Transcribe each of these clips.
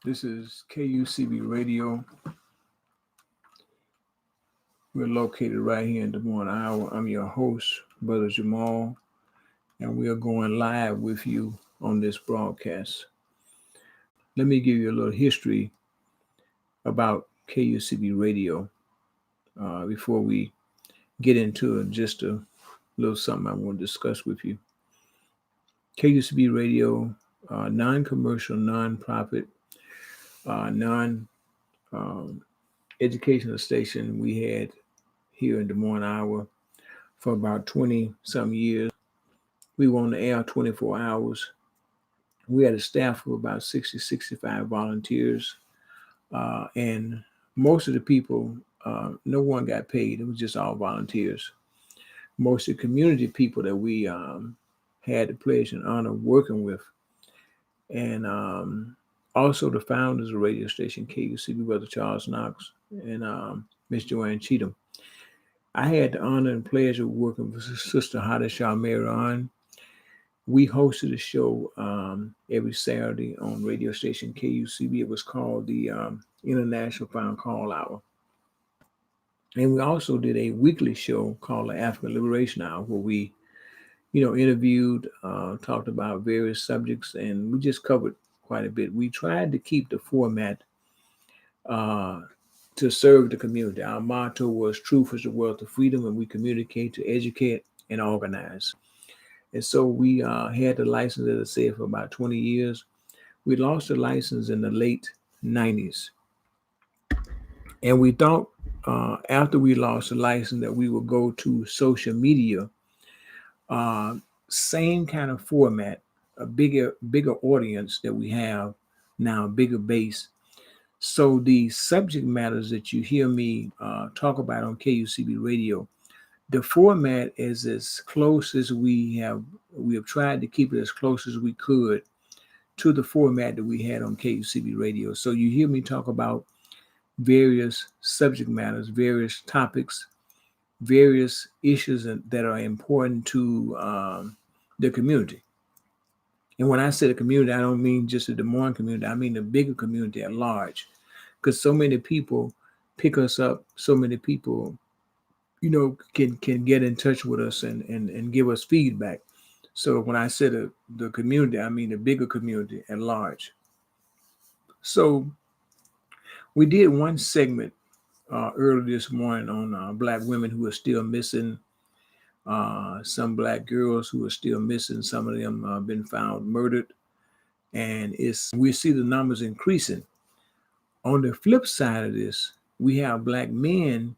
This is KUCB Radio. We're located right here in Des Moines, Iowa. I'm your host, Brother Jamal, and we are going live with you on this broadcast. Let me give you a little history about KUCB Radio before we get into just a little something I want to discuss with you. KUCB Radio, non-commercial, non-profit, non-educational station we had here in Des Moines, Iowa for about 20 some years. We were on the air 24 hours. We had a staff of about 60, 65 volunteers. And most of the people, no one got paid. It was just all volunteers. Most of the community people that we had the pleasure and honor of working with. And also the founders of the radio station, KUCB, Brother Charles Knox and Miss Joanne Cheatham. I had the honor and pleasure of working with Sister Hadashah Marion. We hosted a show every Saturday on radio station KUCB. It was called the International Found Call Hour. And we also did a weekly show called the African Liberation Hour, where we, interviewed, talked about various subjects, and we just covered quite a bit. We tried to keep the format to serve the community. Our motto was truth is the wealth of freedom, and we communicate to educate and organize. And so we had the license, as I said, for about 20 years. We lost the license in the late 90s. And we thought after we lost the license that we would go to social media, uh, same kind of format, a bigger audience that we have now, a bigger base. So the subject matters that you hear me talk about on KUCB Radio, the format is as close as we have tried to keep it as close as we could to the format that we had on KUCB Radio. So you hear me talk about various subject matters, various topics, various issues that are important to the community. And when I say the community, I don't mean just the Des Moines community. I mean the bigger community at large, because so many people pick us up. So many people, can get in touch with us and give us feedback. So when I say the community, I mean the bigger community at large. So we did one segment earlier this morning on Black women who are still missing, some Black girls who are still missing. Some of them have been found murdered, and we see the numbers increasing. On the flip side of this, we have Black men.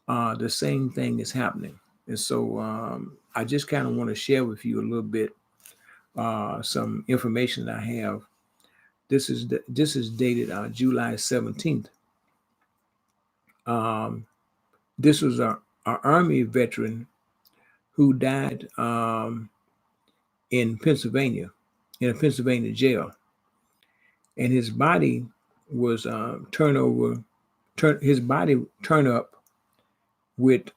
The same thing is happening, and so I just kind of want to share with you a little bit some information that I have. This is dated July 17th. Um, this was our Army veteran who died in Pennsylvania, in a Pennsylvania jail, and his body was his body turned up with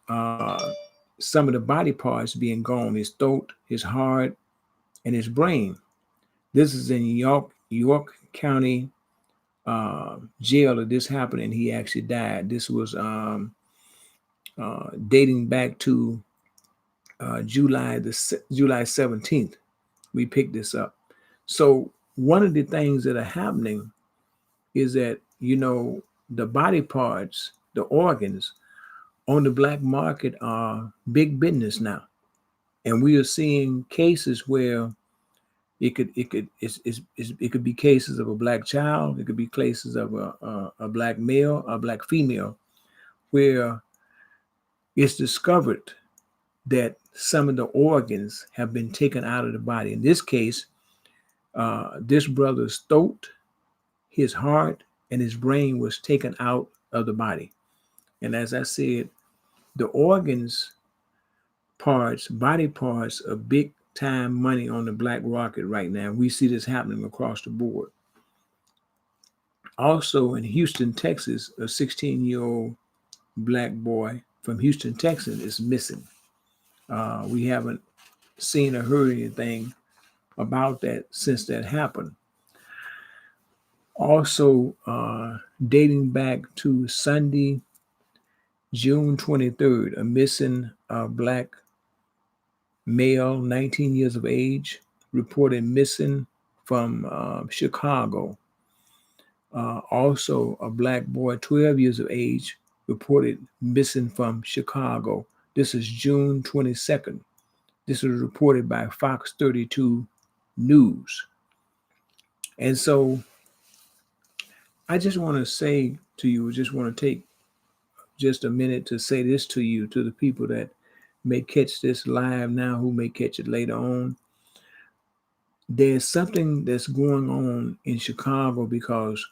some of the body parts being gone, his throat, his heart, and his brain. This is in York County jail that this happened, and he actually died. This was dating back to July 17th. We picked this up. So one of the things that are happening is that the body parts, the organs on the black market are big business now, and we are seeing cases where it could be cases of a Black child, it could be cases of a Black male, a Black female, where it's discovered that some of the organs have been taken out of the body. In this case, this brother's throat, his heart, and his brain was taken out of the body. And as I said, the organs parts, body parts, are big time money on the black market right now. We see this happening across the board. Also in Houston, Texas, a 16-year-old Black boy from Houston, Texas is missing. We haven't seen or heard anything about that since that happened. Also, dating back to Sunday, June 23rd, a missing black male, 19 years of age, reported missing from Chicago. Also, a black boy, 12 years of age, reported missing from Chicago. This is June 22nd. This was reported by Fox 32 News. And so I just want to say to you, just want to take just a minute to say this to you, to the people that may catch this live now, who may catch it later on. There's something that's going on in Chicago because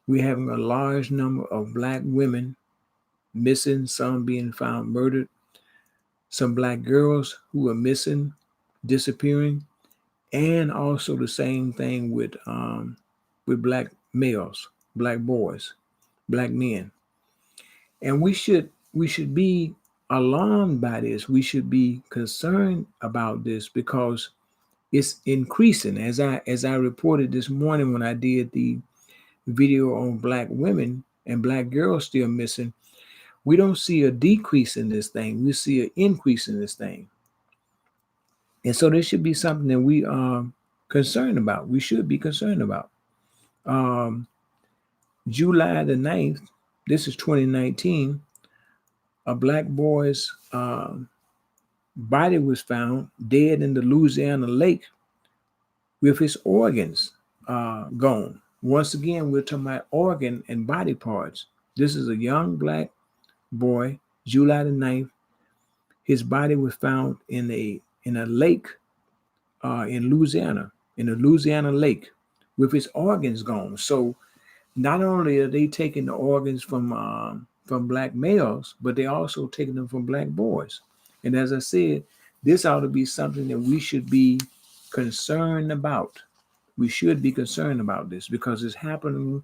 we're having a large number of black women missing, some being found murdered, some black girls who are missing, disappearing, and also the same thing with black males, black boys, black men. And we should be alarmed by this. We should be concerned about this because it's increasing. As I reported this morning when I did the video on black women and black girls still missing, we don't see a decrease in this thing. We see an increase in this thing. And so this should be something that we are concerned about. We should be concerned about. Um, July the 9th, this is 2019, a black boy's body was found dead in the Louisiana lake with his organs gone. Once again, we're talking about organ and body parts. This is a young black boy, July the 9th. His body was found in a lake in Louisiana, in a Louisiana lake, with his organs gone. So not only are they taking the organs from black males, but they also taking them from black boys. And as I said, this ought to be something that we should be concerned about. We should be concerned about this because it's happening,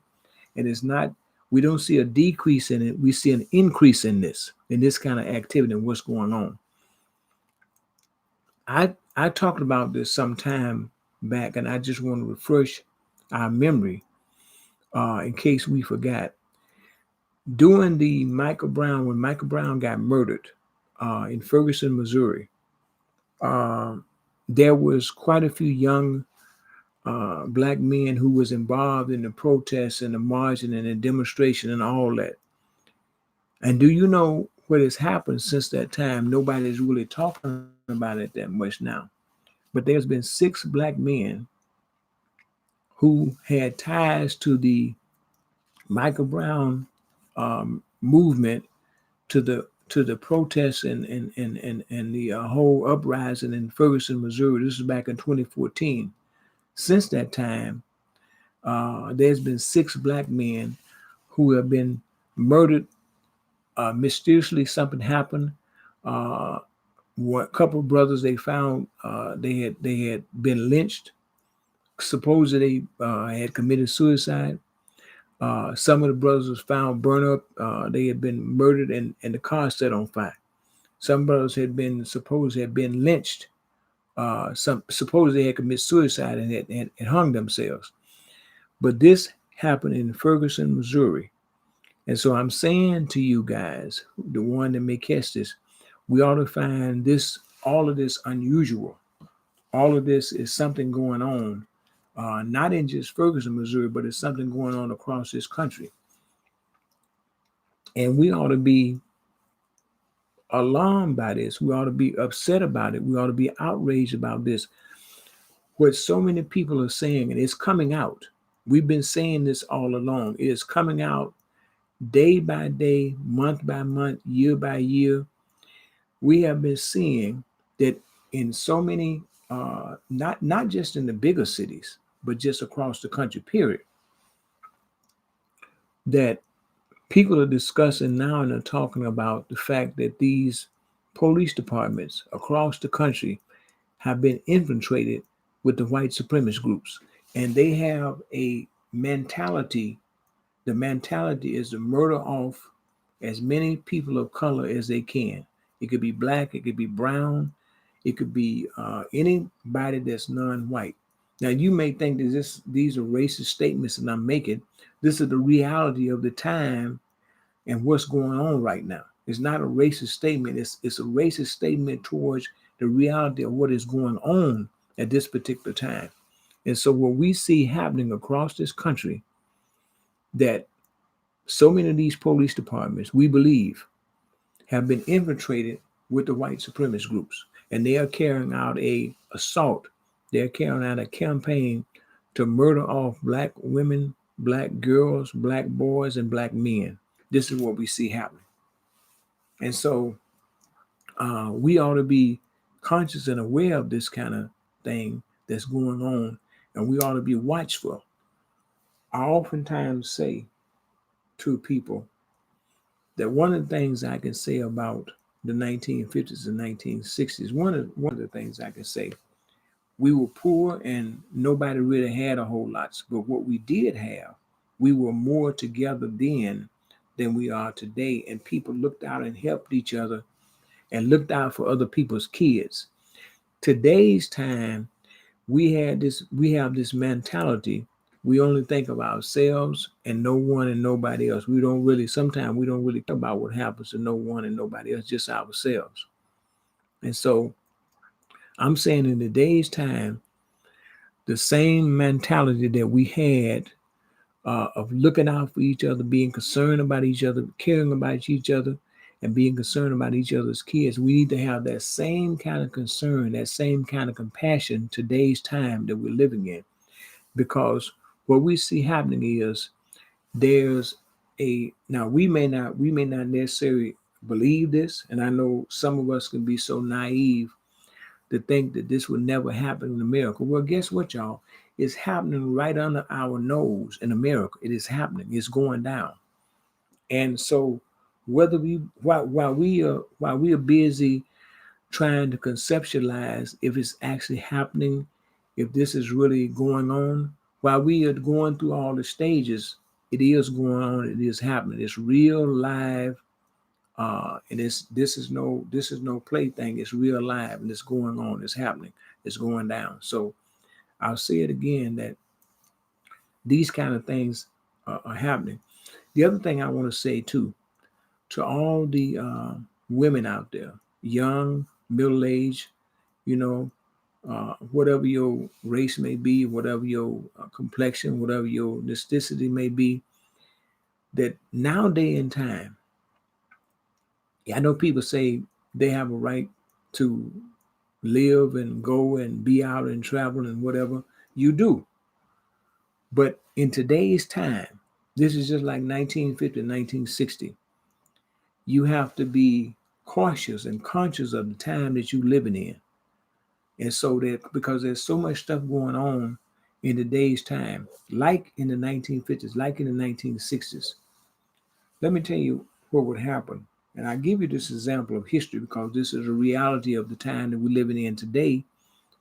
and it's not. We don't see a decrease in it. We see an increase in this kind of activity and what's going on. I talked about this some time back, and I just want to refresh our memory in case we forgot. During the Michael Brown, when Michael Brown got murdered in Ferguson, Missouri, uh, there was quite a few young black men who was involved in the protests and the marching and the demonstration and all that. And do you know what has happened since that time? Nobody's really talking about it that much now. But there's been 6 black men who had ties to the Michael Brown movement, to the protests and the whole uprising in Ferguson, Missouri. This is back in 2014. Since that time, there's been 6 black men who have been murdered. Mysteriously, something happened. A couple of brothers they found they had been lynched. Supposedly had committed suicide. Some of the brothers was found burned up. They had been murdered and the car set on fire. Some brothers had been lynched. Some supposedly had committed suicide and had hung themselves. But this happened in Ferguson, Missouri. And so I'm saying to you guys, the one that may catch this, we ought to find all of this unusual. All of this is something going on, not in just Ferguson, Missouri, but it's something going on across this country. And we ought to be alarmed by this. We ought to be upset about it. We ought to be outraged about this. What so many people are saying, and it's coming out. We've been saying this all along. It is coming out day by day, month by month, year by year. We have been seeing that in so many, not just in the bigger cities, but just across the country, period, that people are discussing now and are talking about the fact that these police departments across the country have been infiltrated with the white supremacist groups. And they have a mentality. The mentality is to murder off as many people of color as they can. It could be black, it could be brown, it could be anybody that's non-white. Now, you may think that these are racist statements that I'm making. This is the reality of the time and what's going on right now. It's not a racist statement. It's a racist statement towards the reality of what is going on at this particular time. And so what we see happening across this country, that so many of these police departments, we believe, have been infiltrated with the white supremacist groups. And they are carrying out a assault. They're carrying out a campaign to murder off black women, black girls, black boys, and black men. This is what we see happening. And so we ought to be conscious and aware of this kind of thing that's going on, and we ought to be watchful. I oftentimes say to people that one of the things I can say about the 1950s and 1960s, one of the things I can say, we were poor and nobody really had a whole lot. But what we did have, we were more together then than we are today. And people looked out and helped each other and looked out for other people's kids. Today's time, we have this mentality. We only think of ourselves and no one and nobody else. Sometimes we don't really care about what happens to no one and nobody else, just ourselves. And so I'm saying in today's time, the same mentality that we had of looking out for each other, being concerned about each other, caring about each other, and being concerned about each other's kids, we need to have that same kind of concern, that same kind of compassion today's time that we're living in. Because what we see happening is now we may not necessarily believe this, and I know some of us can be so naive to think that this would never happen in America. Well, guess what, y'all? It's happening right under our nose in America. It is happening. It's going down. And so whether while we are busy trying to conceptualize if it's actually happening, if this is really going on, while we are going through all the stages, it is going on. It is happening. It's real live. And this is no plaything. It's real live and it's going on. It's happening. It's going down. So I'll say it again that these kind of things are happening. The other thing I want to say too, to all the women out there, young, middle-aged, whatever your race may be, whatever your complexion, whatever your ethnicity may be, that nowadays in time, I know people say they have a right to live and go and be out and travel and whatever. You do. But in today's time, this is just like 1950, 1960. You have to be cautious and conscious of the time that you're living in. And so that because there's so much stuff going on in today's time, like in the 1950s, like in the 1960s, let me tell you what would happen. And I give you this example of history because this is a reality of the time that we're living in today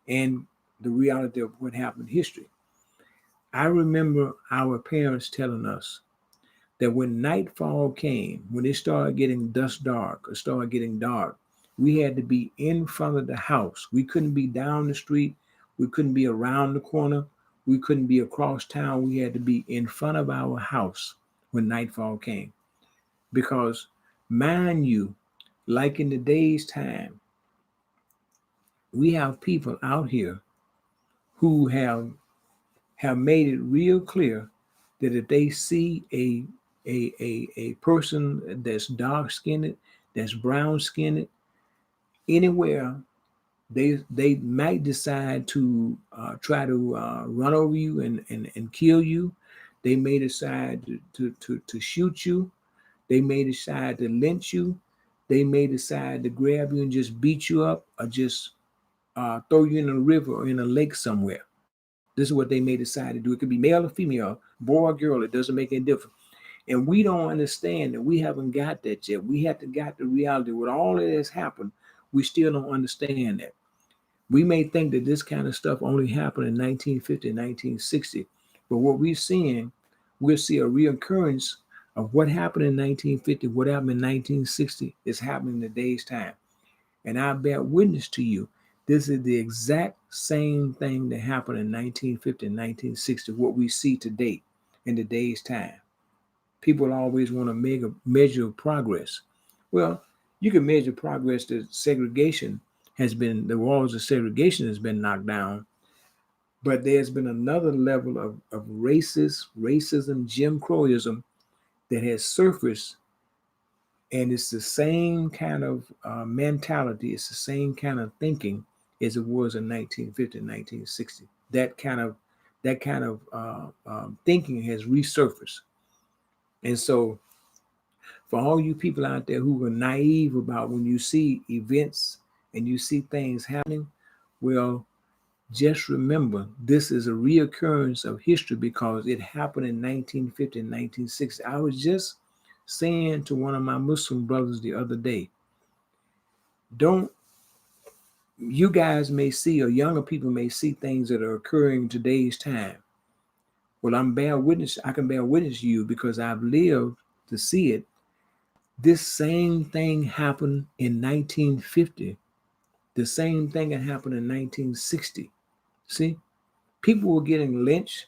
and the reality of what happened in history. I remember our parents telling us that when nightfall came, when it started getting dusk dark or started getting dark, we had to be in front of the house. We couldn't be down the street. We couldn't be around the corner. We couldn't be across town. We had to be in front of our house when nightfall came. Because, mind you, like in today's time, we have people out here who have made it real clear that if they see a person that's dark skinned, that's brown skinned, anywhere, they might decide to try to run over you and kill you. They may decide to shoot you. They may decide to lynch you. They may decide to grab you and just beat you up or just throw you in a river or in a lake somewhere. This is what they may decide to do. It could be male or female, boy or girl. It doesn't make any difference. And we don't understand that we haven't got that yet. We have to got the reality. With all that has happened, we still don't understand that. We may think that this kind of stuff only happened in 1950, 1960. But what we're seeing, we'll see a reoccurrence of what happened in 1950, what happened in 1960 is happening in today's time. And I bear witness to you This is the exact same thing that happened in 1950 and 1960, what we see today in today's time. People always want to measure progress. Well, you can measure progress that the walls of segregation has been knocked down, but there's been another level of racism, Jim Crowism that has surfaced, and it's the same kind of mentality, it's the same kind of thinking as it was in 1950, 1960. That kind of thinking has resurfaced. And so for all you people out there who are naive about when you see events and you see things happening, well, just remember this is a reoccurrence of history because it happened in 1950 and 1960. I was just saying to one of my Muslim brothers the other day, don't you guys may see, or younger people may see things that are occurring in today's time. Well, I can bear witness to you because I've lived to see it. This same thing happened in 1950. The same thing that happened in 1960. See, people were getting lynched.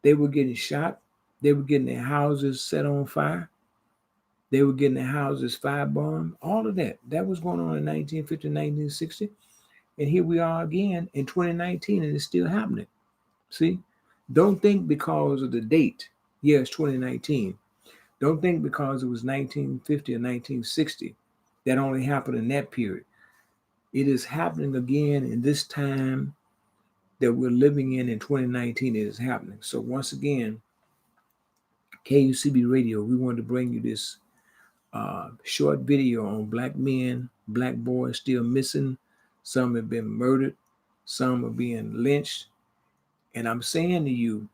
They were getting shot. They were getting their houses set on fire. They were getting their houses firebombed. All of that. That was going on in 1950, 1960. And here we are again in 2019, and it's still happening. See, don't think because of the date. Yes, 2019. Don't think because it was 1950 or 1960 that only happened in that period. It is happening again in this time that we're living in 2019. It is happening. So once again, KUCB Radio, we wanted to bring you this short video on black men, black boys still missing. Some have been murdered. Some are being lynched. And I'm saying to you,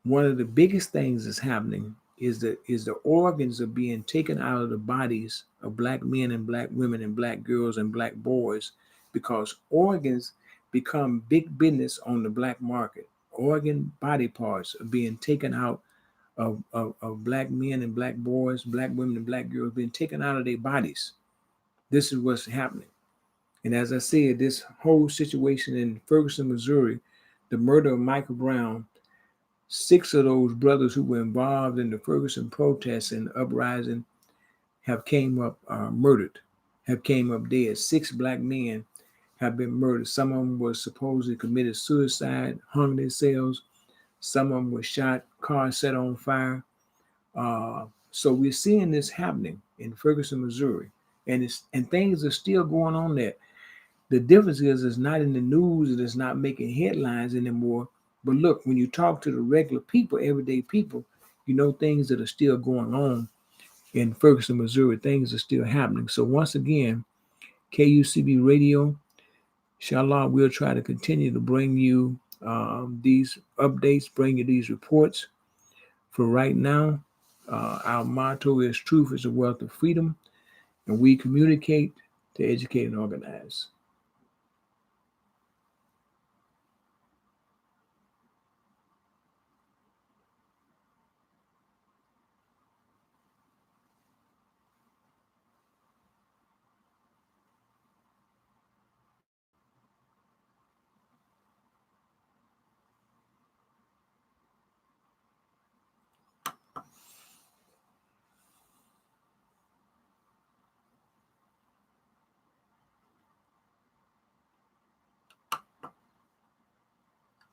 one of the biggest things that's happening is the organs are being taken out of the bodies of black men and black women and black girls and black boys because organs become big business on the black market. Organ body parts are being taken out of black men and black boys, black women and black girls being taken out of their bodies. This is what's happening. And as I said, this whole situation in Ferguson, Missouri, the murder of Michael Brown, 6 of those brothers who were involved in the Ferguson protests and uprising have came up murdered, have came up dead. 6 black men have been murdered. Some of them were supposedly committed suicide, hung themselves. Some of them were shot, cars set on fire. So we're seeing this happening in Ferguson, Missouri, and things are still going on there. The difference is it's not in the news and it's not making headlines anymore. But look, when you talk to the regular people, everyday people, you know things that are still going on in Ferguson, Missouri. Things are still happening. So once again, KUCB Radio, inshallah, we'll try to continue to bring you these updates, bring you these reports. For right now, our motto is truth is the wealth of freedom, and we communicate to educate and organize.